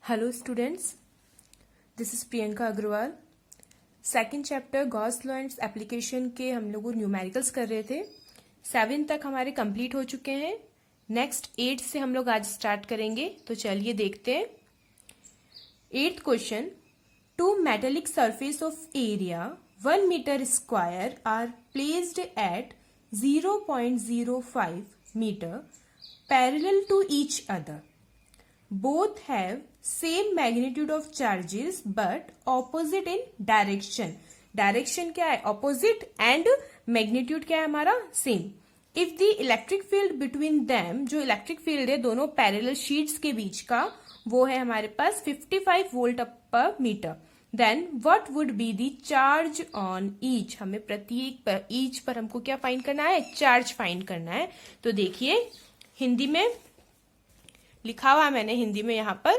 Hello students, this is Priyanka Agarwal. Second chapter Gauss law and application के हम लोग numericals कर रहे थे। 7 तक हमारे कंप्लीट हो चुके हैं। नेक्स्ट 8 से हम लोग आज स्टार्ट करेंगे, तो चलिए देखते हैं। 8th question, two metallic surface of area 1 metre square are placed at 0.05 metre parallel to each other. Both have same magnitude of charges but opposite in direction. Direction क्या है? Opposite and magnitude क्या है हमारा? Same. If the electric field between them, जो electric field है दोनों parallel sheets के बीच का, वो है हमारे पास 55 वोल्ट पर metre. Then what would be the charge on each? हमें प्रत्येक पर each पर हमको क्या फाइंड करना है? चार्ज फाइंड करना है. तो देखिए हिंदी में लिखा हुआ मैंने हिंदी में यहाँ पर।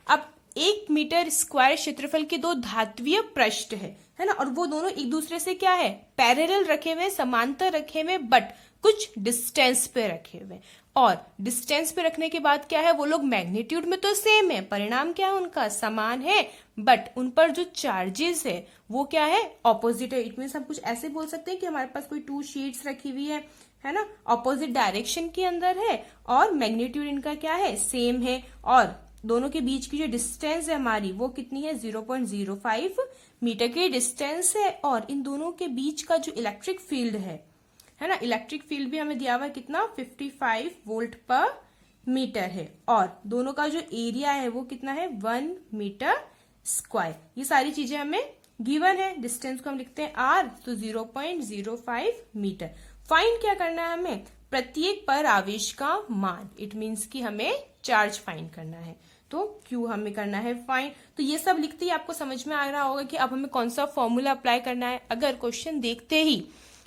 अब 1 मीटर स्क्वायर क्षेत्रफल के दो धात्वीय पृष्ठ है ना, और वो दोनों एक दूसरे से क्या है? पैरेलल रखे हुए, समांतर रखे हुए, बट कुछ डिस्टेंस पे रखे हुए। और डिस्टेंस पे रखने के बाद क्या है? वो लोग मैग्नीट्यूड में तो सेम है, परिणाम क्या है उनका? समान है, बट उन पर जो चार्जेस है वो क्या है? ऑपोजिट है. इट मीन्स हम कुछ ऐसे बोल सकते हैं कि हमारे पास कोई 2 शीट्स रखी हुई है ना, ऑपोजिट डायरेक्शन के अंदर है, और मैग्नीट्यूड इनका क्या है? सेम है, और दोनों के बीच की जो डिस्टेंस है हमारी वो कितनी है? 0.05 मीटर की डिस्टेंस है. और इन दोनों के बीच का जो इलेक्ट्रिक फील्ड है ना, इलेक्ट्रिक फील्ड भी हमें दिया हुआ है कितना? 55 वोल्ट पर मीटर है. और दोनों का जो एरिया है वो कितना है? 1 मीटर स्क्वायर. ये सारी चीजें हमें गिवन है. डिस्टेंस को हम लिखते हैं आर, तो 0.05 मीटर. फाइंड क्या करना है हमें? प्रत्येक पर आवेश का मान. इट मीन्स कि हमें चार्ज फाइंड करना है. तो क्यू हमें करना है फाइंड. तो ये सब लिखते ही आपको समझ में आ रहा होगा कि अब हमें कौन सा फॉर्मूला अप्लाई करना है. अगर क्वेश्चन देखते ही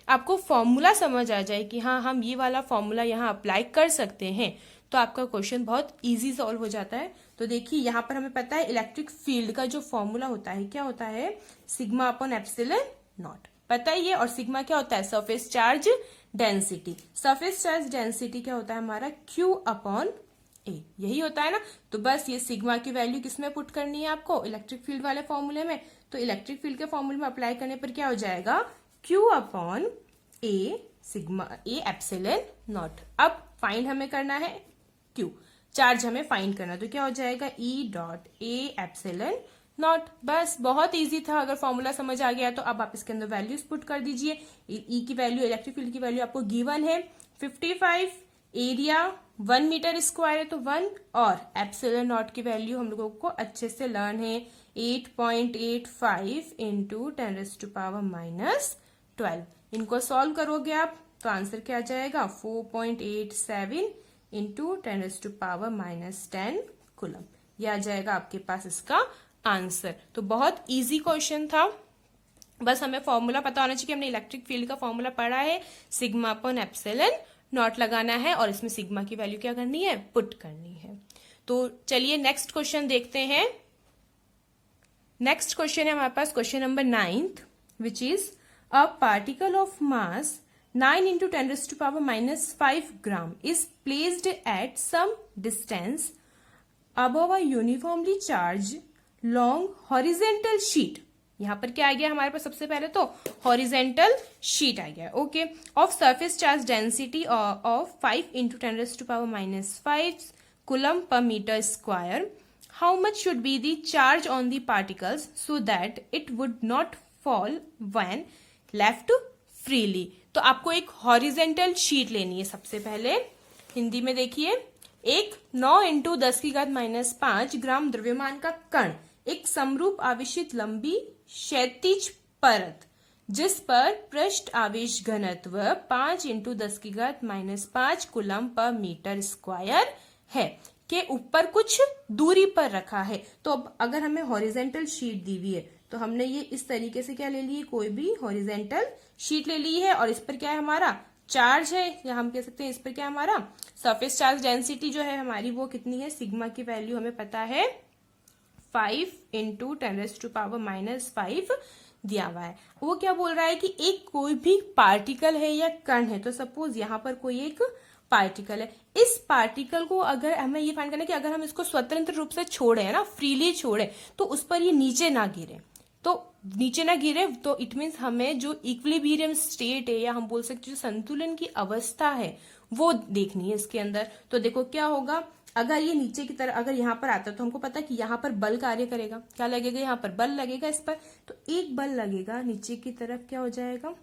आपको फॉर्मूला समझ आ जाए कि हाँ हम ये वाला फॉर्मूला यहाँ अप्लाई कर सकते हैं, तो आपका क्वेश्चन बहुत इजी सॉल्व हो जाता है. तो देखिए यहाँ पर हमें पता है इलेक्ट्रिक फील्ड का जो फॉर्मूला होता है क्या होता है? Sigma upon epsilon not. पता ही है. और सिग्मा क्या होता है? Surface charge density. Surface charge density क्या होता है हमारा? क्यू अपॉन ए. यही होता है ना. तो बस ये सिग्मा की वैल्यू किसमें पुट करनी है आपको? इलेक्ट्रिक फील्ड वाले फॉर्मूले में. तो इलेक्ट्रिक फील्ड के फॉर्मूले में अप्लाई करने पर क्या हो जाएगा? Q upon A sigma A epsilon not. अब फाइंड हमें करना है क्यू, चार्ज हमें फाइंड करना. तो क्या हो जाएगा? E dot A epsilon not. बस बहुत इजी था. अगर फॉर्मूला समझ आ गया तो अब आप इसके अंदर वैल्यूज पुट कर दीजिए. ई की वैल्यू, इलेक्ट्रिक फील्ड की वैल्यू आपको गिवन है 55, एरिया 1 मीटर स्क्वायर है तो 1, और एप्सिलॉन नॉट की वैल्यू हम लोगों को अच्छे से लर्न है 8.85 इंटू 10⁻⁻12. इनको सॉल्व करोगे आप तो आंसर क्या आ जाएगा? 4.87 इंटू 10⁻⁻10 कूलम. यह आ जाएगा आपके पास इसका आंसर. तो बहुत इजी क्वेश्चन था. बस हमें फॉर्मूला पता होना चाहिए कि हमने इलेक्ट्रिक फील्ड का फॉर्मूला पढ़ा है. सिग्मा अपॉन एप्सिलॉन नॉट लगाना है, और इसमें सिग्मा की वैल्यू क्या करनी है? पुट करनी है. तो चलिए नेक्स्ट क्वेश्चन देखते हैं. नेक्स्ट क्वेश्चन है हमारे पास question number 9th, which is a particle of mass 9 into 10⁻⁻5 gram is placed at some distance above a uniformly charged long horizontal sheet. यहां पर क्या आ गया हमारे पास? सबसे पहले तो हॉरिजेंटल शीट आ गया. Okay. Of surface charge density of 5 into 10⁻⁻5 coulomb per metre square. How much should be the charge on the particles so that it would not fall when left freely. तो आपको एक horizontal sheet लेनी है. सबसे पहले हिंदी में देखिए, एक 9 इंटू 10⁻⁻5 ग्राम द्रव्यमान का कण एक समरूप आवेशित लंबी क्षैतिज परत जिस पर पृष्ठ आवेश घनत्व 5 into 10⁻⁻5 coulomb per metre square है के ऊपर कुछ दूरी पर रखा है. तो अब अगर हमें हॉरिजेंटल शीट दी हुई है तो हमने ये इस तरीके से क्या ले ली है? कोई भी हॉरिजेंटल शीट ले ली है, और इस पर क्या है हमारा? चार्ज है, या हम कह सकते हैं इस पर क्या हमारा? सरफेस चार्ज डेंसिटी जो है हमारी वो कितनी है? सिग्मा की वैल्यू हमें पता है 5 इंटू 10⁻⁻5 दिया हुआ है. वो क्या बोल रहा है कि एक कोई भी पार्टिकल है या कण है. तो सपोज यहाँ पर कोई एक पार्टिकल है। इस पार्टिकल को अगर हमें ये फाइंड करना है कि अगर हम इसको स्वतंत्र रूप से छोड़े है ना, फ्रीली छोड़े, तो उस पर ये नीचे ना गिरे, तो नीचे ना गिरे तो इट मीन्स हमें जो इक्विलिब्रियम स्टेट है या हम बोल सकते जो संतुलन की अवस्था है वो देखनी है इसके अंदर। तो देखो क्या होगा, अगर ये नीचे की तरफ अगर यहाँ पर आता है तो हमको पता है कि यहाँ पर बल कार्य करेगा, क्या लगेगा, यहाँ पर बल लगेगा इस पर, तो एक बल लगेगा नीचे की तरफ, क्या हो जाएगा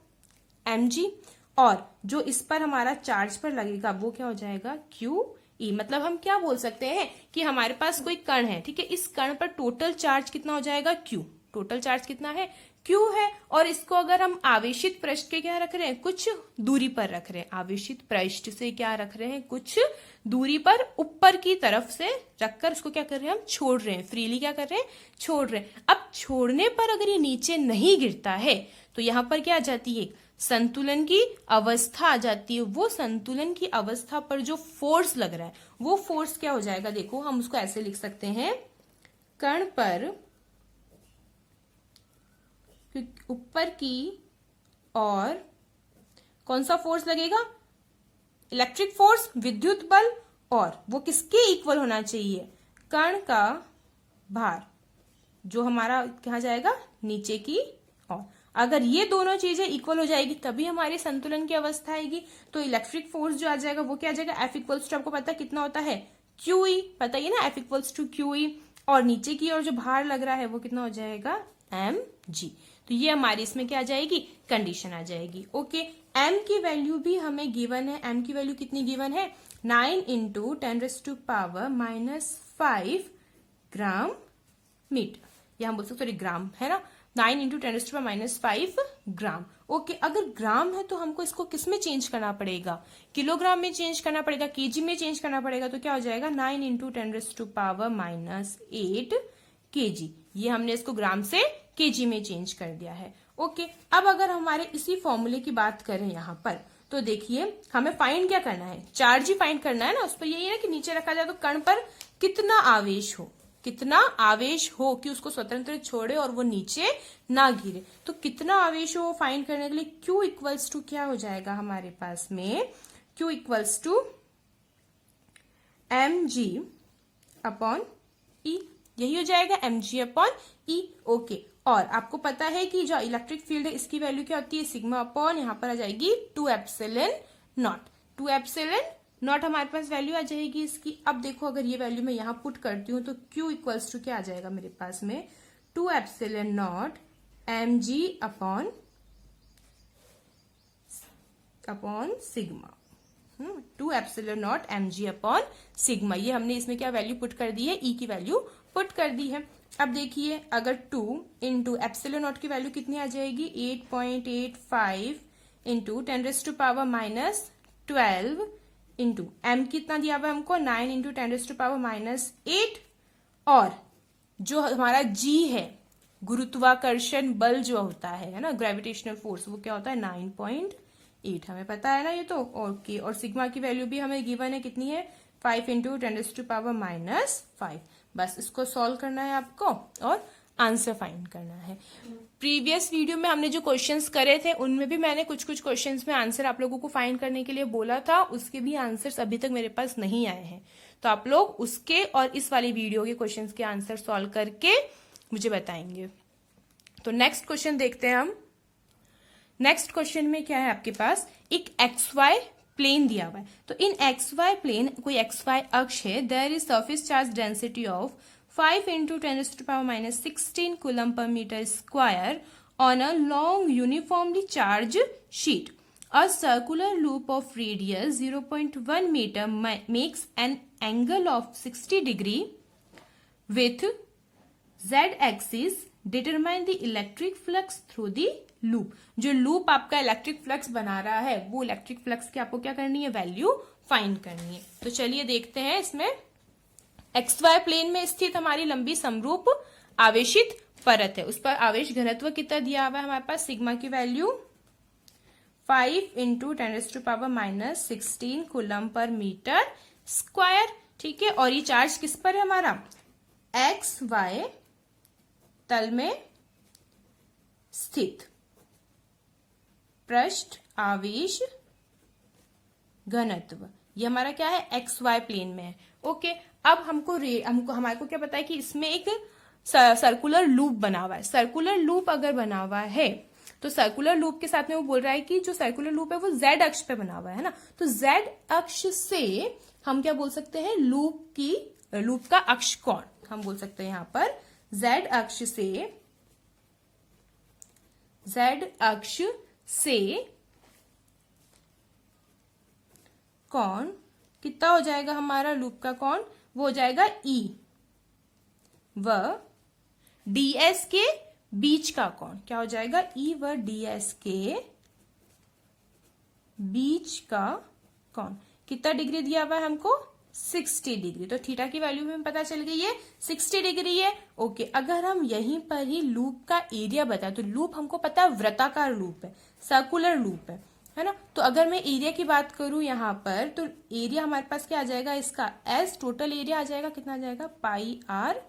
mg, और जो इस पर हमारा चार्ज पर लगेगा वो क्या हो जाएगा QE। मतलब हम क्या बोल सकते हैं कि हमारे पास कोई कण है, ठीक है, इस कण पर टोटल चार्ज कितना हो जाएगा Q, टोटल चार्ज कितना है Q है, और इसको अगर हम आवेशित पृष्ठ के क्या रख रहे हैं, कुछ दूरी पर रख रहे हैं, आवेशित पृष्ठ से क्या रख रहे हैं, कुछ दूरी पर ऊपर की तरफ से रखकर उसको क्या कर रहे हैं, हम छोड़ रहे हैं, फ्रीली क्या कर रहे हैं, छोड़ रहे हैं। अब छोड़ने पर अगर ये नीचे नहीं गिरता है तो यहां पर क्या आ जाती है, संतुलन की अवस्था आ जाती है। वो संतुलन की अवस्था पर जो फोर्स लग रहा है वो फोर्स क्या हो जाएगा, देखो हम उसको ऐसे लिख सकते हैं, कण पर ऊपर की और कौन सा फोर्स लगेगा, इलेक्ट्रिक फोर्स, विद्युत बल, और वो किसके इक्वल होना चाहिए, कण का भार जो हमारा कहा जाएगा नीचे की ओर। अगर ये दोनों चीजें इक्वल हो जाएगी तभी हमारी संतुलन की अवस्था आएगी। तो इलेक्ट्रिक फोर्स जो आ जाएगा वो क्या आ जाएगा, F इक्वल्स टू, आपको पता है कितना होता है QE, पता ही ना, F इक्वल्स टू QE, और नीचे की ओर जो भार लग रहा है वो कितना हो जाएगा mg। तो ये हमारी इसमें क्या आ जाएगी, कंडीशन आ जाएगी। ओके, m की वैल्यू भी हमें गिवन है, m की वैल्यू कितनी गिवन है, 9 इंटू 10⁻⁻5 ग्राम मीटर, या हम बोल सकते ग्राम है ना, 9 इंटू 10⁻⁻5 ग्राम। ओके, अगर ग्राम है तो हमको इसको किस में चेंज करना पड़ेगा, किलोग्राम में चेंज करना पड़ेगा, केजी में चेंज करना पड़ेगा, तो क्या हो जाएगा 9 इंटू 10⁻⁻8 केजी। ये हमने इसको ग्राम से केजी में चेंज कर दिया है। ओके, अब अगर हमारे इसी फॉर्मूले की बात करें यहाँ पर, तो देखिए हमें फाइंड क्या करना है, चार्ज ही फाइंड करना है ना, उस पर यही है कि नीचे रखा जाए तो कण पर कितना आवेश हो, कितना आवेश हो कि उसको स्वतंत्र छोड़े और वो नीचे ना गिरे। तो कितना आवेश हो फाइंड करने के लिए Q इक्वल्स टू क्या हो जाएगा हमारे पास में, Q equals to mg upon E, यही हो जाएगा mg अपॉन E। ओके, और आपको पता है कि जो इलेक्ट्रिक फील्ड है इसकी वैल्यू क्या होती है, सिग्मा अपॉन, यहाँ पर आ जाएगी 2 एप्सिलॉन नॉट, 2 एप्सिलॉन नॉट हमारे पास वैल्यू आ जाएगी इसकी। अब देखो अगर ये वैल्यू मैं यहाँ पुट करती हूँ तो Q इक्वल्स टू क्या आ जाएगा मेरे पास में, 2 epsilon not mg upon sigma, 2 epsilon not mg upon sigma. ये हमने इसमें क्या वैल्यू पुट कर दी है, E की वैल्यू पुट कर दी है। अब देखिए अगर 2 इंटू एप्सिलॉन नॉट की वैल्यू कितनी आ जाएगी, 8.85 इंटू 10⁻⁻12 इंटू m कितना दिया हुआ है हमको, 9 इंटू 10⁻⁻8, और जो हमारा g है गुरुत्वाकर्षण बल जो होता है ना, ग्रेविटेशनल फोर्स, वो क्या होता है 9.8, हमें पता है ना ये तो। ओके, और सिग्मा की वैल्यू भी हमें गिवन है, कितनी है 5 इंटू 10⁻⁻5। बस इसको सॉल्व करना है आपको और आंसर फाइंड करना है। प्रीवियस वीडियो में हमने जो क्वेश्चंस करे थे उनमें भी मैंने कुछ कुछ क्वेश्चंस में आंसर आप लोगों को फाइंड करने के लिए बोला था, उसके भी आंसर्स अभी तक मेरे पास नहीं आए हैं, तो आप लोग उसके और इस वाली वीडियो के क्वेश्चंस के आंसर सॉल्व करके मुझे बताएंगे। तो नेक्स्ट क्वेश्चन देखते हैं हम। नेक्स्ट क्वेश्चन में क्या है आपके पास, एक XY प्लेन दिया हुआ है, तो इन XY प्लेन कोई XY अक्ष है, there is surface charge density of 5 into 10⁻⁻16 coulomb per metre square on a long uniformly charge sheet. A circular loop of radius 0.1 metre makes an angle of 60 degree with Z axis, determine the electric flux through the loop. जो loop आपका electric flux बना रहा है वो electric flux की आपको क्या करनी है, वैल्यू फाइंड करनी है। तो चलिए देखते हैं, इसमें XY प्लेन में स्थित हमारी लंबी समरूप आवेशित परत है, उस पर आवेश घनत्व कितना दिया हुआ है हमारे पास, सिग्मा की value 5 into 10⁻⁻16 coulomb per metre square, ठीक है। और ये चार्ज किस पर है हमारा, XY तल में स्थित पृष्ठ आवेश घनत्व, ये हमारा क्या है, एक्स वाई प्लेन में है। ओके, अब हमको हमारे को क्या पता है कि इसमें एक सर्कुलर लूप बना हुआ है। सर्कुलर लूप अगर बना हुआ है तो सर्कुलर लूप के साथ में वो बोल रहा है कि जो सर्कुलर लूप है वो जेड अक्ष पे बना हुआ है ना, तो जेड अक्ष से हम क्या बोल सकते हैं, लूप का अक्ष कोण हम बोल सकते हैं यहाँ पर जेड अक्ष से कोण कितना हो जाएगा, हमारा लूप का कोण वो हो जाएगा ई, व डीएस के बीच का कोण क्या हो जाएगा, ई व डीएस के बीच का कोण कितना डिग्री दिया हुआ है हमको, 60 डिग्री। तो थीटा की वैल्यू भी हमें पता चल गई है 60 डिग्री है। ओके, अगर हम यहीं पर ही लूप का एरिया बताए तो लूप हमको पता है वृत्ताकार लूप है, सर्कुलर लूप है ना। तो अगर मैं एरिया की बात करूं यहाँ पर तो एरिया हमारे पास क्या आ जाएगा, इसका एस टोटल एरिया आ जाएगा, कितना आ जाएगा, पाई आर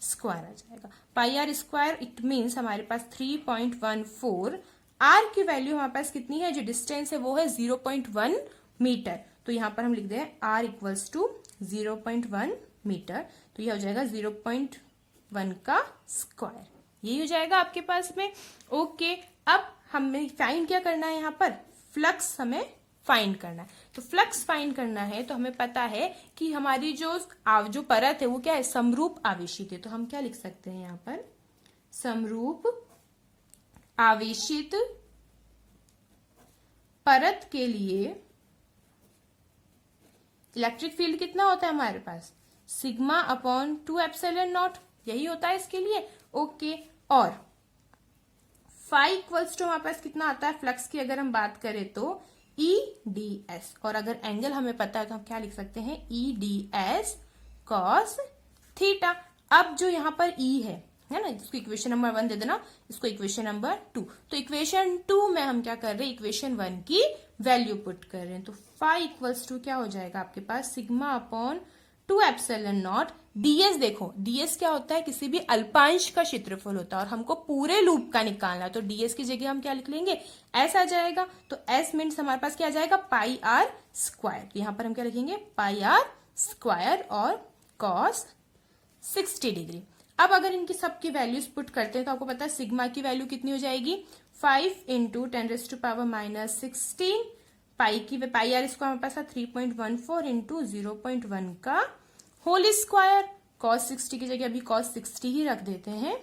स्क्वायर आ जाएगा। पाई आर स्क्वायर इट मीन्स हमारे पास 3.14। आर की वैल्यू हमारे पास कितनी है, जो डिस्टेंस है वो है 0.1 मीटर। तो यहाँ पर हम लिख दें आर इक्वल्स टू 0.1 मीटर, तो यह हो जाएगा 0.1 का स्क्वायर, यही हो जाएगा आपके पास में। ओके, अब हमें फाइंड क्या करना है, यहाँ पर फ्लक्स हमें फाइंड करना है। तो फ्लक्स फाइंड करना है तो हमें पता है कि हमारी जो परत है वो क्या है, समरूप आवेशित है। तो हम क्या लिख सकते हैं यहाँ पर, समरूप आवेशित परत के लिए इलेक्ट्रिक फील्ड कितना होता है हमारे पास, सिग्मा अपॉन 2 एप्सिलॉन नॉट, यही होता है इसके लिए। ओके, और फाई इक्वल्स टू हमारे पास कितना आता है फ्लक्स की अगर हम बात करें तो ई डी एस, और अगर एंगल हमें पता है तो हम क्या लिख सकते हैं, E D S cos theta. अब जो यहाँ पर ई है ना, इसको इक्वेशन नंबर 1 दे देना, इसको इक्वेशन नंबर 2। तो इक्वेशन 2 में हम क्या कर रहे हैं, इक्वेशन 1 की वैल्यू पुट कर रहे हैं। तो फाई इक्वल्स टू क्या हो जाएगा आपके पास, sigma upon 2 epsilon not ds. देखो डीएस क्या होता है, किसी भी अल्पांश का क्षेत्रफल होता है और हमको पूरे लूप का निकालना है, तो डीएस की जगह हम क्या लिख लेंगे, एस आ जाएगा। तो एस मीन्स हमारे पास क्या आ जाएगा, पाई आर स्क्वायर। यहाँ पर हम क्या लिखेंगे, पाई आर स्क्वायर और कॉस 60 डिग्री। अब अगर इनकी सबकी वैल्यूज पुट करते हैं तो आपको पता है सिग्मा की वैल्यू कितनी हो जाएगी, 5 इंटू 10⁻⁻16। पाई आर इसको हमारे पास 3.14 इंटू 0.1 का होल स्क्वायर, कॉस 60 की जगह अभी कॉस 60 ही रख देते हैं,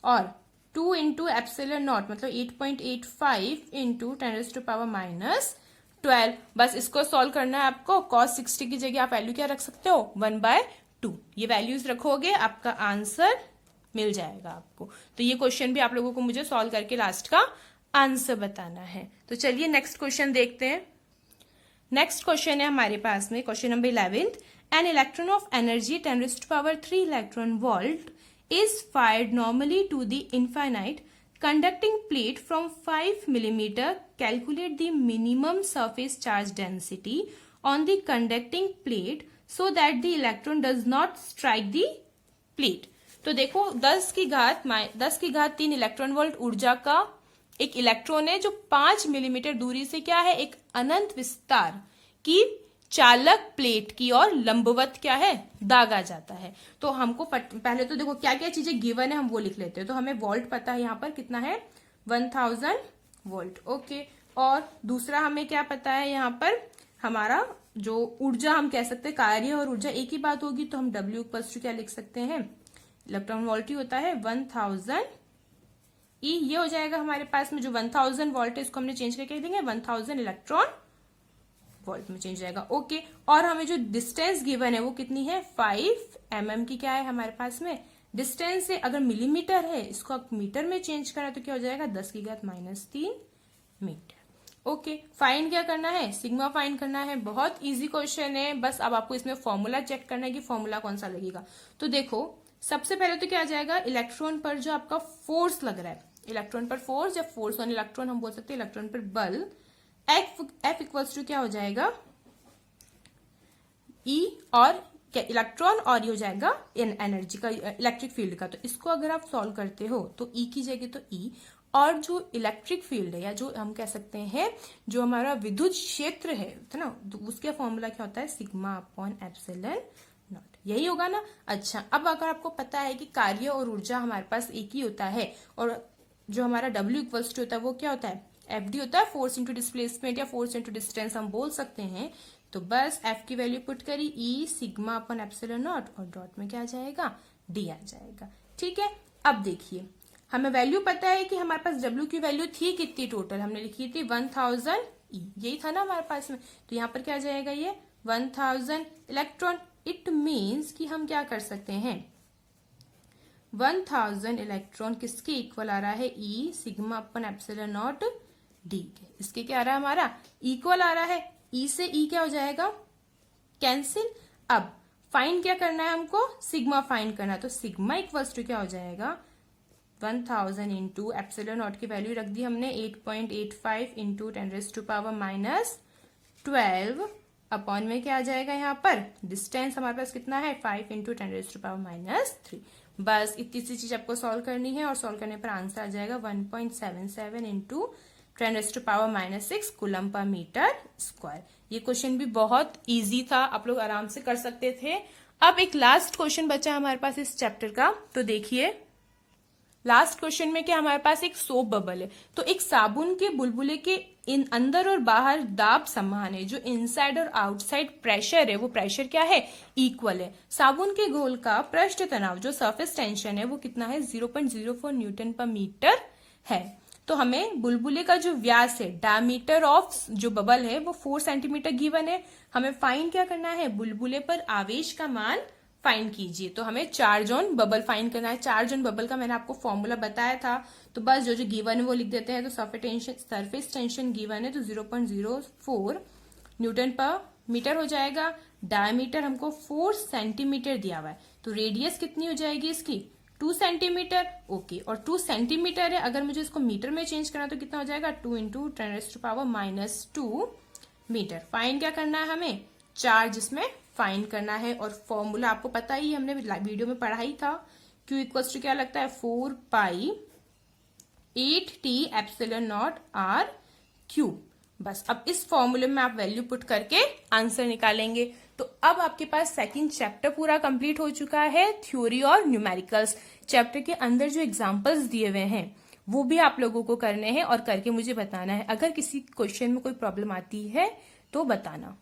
और 2 इंटू एप्सिलॉन नॉट मतलब 8.85 इंटू 10⁻⁻12। बस इसको सॉल्व करना है आपको। कॉस 60 की जगह आप वैल्यू क्या रख सकते हो, 1/2। ये वैल्यूज रखोगे आपका आंसर मिल जाएगा आपको। तो ये क्वेश्चन भी आप लोगों को मुझे सॉल्व करके लास्ट का आंसर बताना है। तो चलिए नेक्स्ट क्वेश्चन देखते हैं। नेक्स्ट क्वेश्चन है हमारे पास में question number 11। An electron of energy 10⁻³ electron volt is fired normally to the infinite conducting plate from 5 mm. Calculate the minimum surface charge density on the conducting plate so that the electron does not strike the plate. तो देखो 10 की घात 3 electron volt ऊर्जा का एक electron है जो 5 millimetre दूरी से क्या है, एक अनंत विस्तार की चालक प्लेट की ओर लंबवत क्या है, दागा जाता है। तो हमको पहले तो देखो क्या क्या चीजें गिवन है हम वो लिख लेते हैं। तो हमें वोल्ट पता है यहाँ पर कितना है, 1000 वोल्ट। ओके, और दूसरा हमें क्या पता है, यहाँ पर हमारा जो ऊर्जा हम कह सकते हैं, कार्य और ऊर्जा एक ही बात होगी, तो हम W इक्वल्स टू क्या लिख सकते हैं, इलेक्ट्रॉन वोल्ट ही होता है 1000 ई। ये हो जाएगा हमारे पास में जो 1000 वोल्ट है इसको हमने चेंज करके देंगे 1000 इलेक्ट्रॉन वोल्ट में चेंज जाएगा। ओके, और हमें जो डिस्टेंस गिवन है वो कितनी है, 5 mm की क्या है हमारे पास में डिस्टेंस है। अगर मिलीमीटर है इसको आप मीटर में चेंज करा तो क्या हो जाएगा, 10⁻³ मीटर। ओके, फाइंड क्या करना है, सिग्मा फाइंड करना है। बहुत इजी क्वेश्चन है, बस अब आपको इसमें फॉर्मूला चेक करना है कि फॉर्मूला कौन सा लगेगा। तो देखो सबसे पहले तो क्या आ जाएगा, इलेक्ट्रॉन पर जो आपका फोर्स लग रहा है, इलेक्ट्रॉन पर फोर्स या फोर्स ऑन इलेक्ट्रॉन हम बोल सकते हैं, इलेक्ट्रॉन पर बल F इक्वल्स टू क्या हो जाएगा, E और इलेक्ट्रॉन, और ये हो जाएगा एनर्जी का, इलेक्ट्रिक फील्ड का। तो इसको अगर आप सॉल्व करते हो तो E की जगह तो E, और जो इलेक्ट्रिक फील्ड है या जो हम कह सकते हैं जो हमारा विद्युत क्षेत्र है ना, तो उसका फॉर्मूला क्या होता है, सिग्मा अपॉन एप्सिलॉन नॉट। यही होगा ना। अच्छा, अब अगर आपको पता है कि कार्य और ऊर्जा हमारे पास एक ही होता है और जो हमारा W इक्वल्स टू होता है वो क्या होता है, FD होता है, फोर्स इंटू डिस्प्लेसमेंट या फोर्स इंटू डिस्टेंस हम बोल सकते हैं। तो बस F की वैल्यू पुट करी E sigma upon epsilon not और डॉट में क्या आ जाएगा, D आ जाएगा। ठीक है, अब देखिए हमें वैल्यू पता है कि हमारे पास W की वैल्यू थी कितनी टोटल, हमने लिखी थी 1000 E, यही था ना हमारे पास में। तो यहाँ पर क्या आ जाएगा, ये 1000 इलेक्ट्रॉन। इट मीन्स कि हम क्या कर सकते हैं, 1000 इलेक्ट्रॉन किसके इक्वल आ रहा है, E sigma upon epsilon not D के। इसके क्या आ रहा है, हमारा इक्वल आ रहा है। E से E क्या हो जाएगा, कैंसिल। अब फाइंड क्या करना है हमको, सिग्मा फाइंड करना है। तो सिग्मा इक्वल्स टू क्या हो जाएगा, 1000 इंटू एप्सिलॉन नॉट की वैल्यू रख दी हमने 8.85 इंटू 10⁻12 अपॉन में क्या आ जाएगा, यहाँ पर डिस्टेंस हमारे पास कितना है 5 इंटू 10⁻³ बस इतनी सी चीज आपको सॉल्व करनी है और सॉल्व करने पर आंसर आ जाएगा 1.77 into 10⁻6 coulomb per metre square. ये क्वेश्चन भी बहुत इजी था, आप लोग आराम से कर सकते थे। अब एक लास्ट क्वेश्चन बचा हमारे पास इस चैप्टर का, तो देखिए लास्ट क्वेश्चन में क्या हमारे पास एक सोप बबल है। तो एक साबुन के बुलबुले के इन अंदर और बाहर दाब समान है, जो इनसाइड और आउटसाइड प्रेशर है वो प्रेशर क्या है, इक्वल है। साबुन के घोल का पृष्ठ तनाव जो सरफेस टेंशन है वो कितना है, 0.04 न्यूटन पर मीटर है। तो हमें बुलबुले का जो व्यास है, डायमीटर ऑफ जो बबल है वो 4 सेंटीमीटर गिवन है। हमें फाइंड क्या करना है, बुलबुले पर आवेश का मान फाइंड कीजिए। तो हमें चार्ज ऑन बबल फाइंड करना है। चार्ज ऑन बबल का मैंने आपको फॉर्मूला बताया था, तो बस जो जो गिवन है वो लिख देते हैं। तो सरफेस टेंशन गिवन है तो 0.04 न्यूटन पर मीटर हो जाएगा। डायमीटर हमको 4 सेंटीमीटर दिया हुआ है, तो रेडियस कितनी हो जाएगी इसकी, 2 सेंटीमीटर। ओके, और 2 सेंटीमीटर है, अगर मुझे इसको मीटर में चेंज करना तो कितना हो जाएगा, 2 इंटू 10⁻⁻2 मीटर। फाइंड क्या करना है हमें, चार्ज इसमें फाइंड करना है। और फॉर्मूला आपको पता ही, हमने वीडियो में पढ़ा ही था। Q इक्वल्स टू क्या लगता है, 4π8T epsilon not R cube. बस अब इस फॉर्मूले में आप वैल्यू पुट करके आंसर निकालेंगे। तो अब आपके पास सेकंड चैप्टर पूरा कंप्लीट हो चुका है, थ्योरी और न्यूमेरिकल्स। चैप्टर के अंदर जो एग्जांपल्स दिए हुए हैं वो भी आप लोगों को करने हैं और करके मुझे बताना है। अगर किसी क्वेश्चन में कोई प्रॉब्लम आती है तो बताना।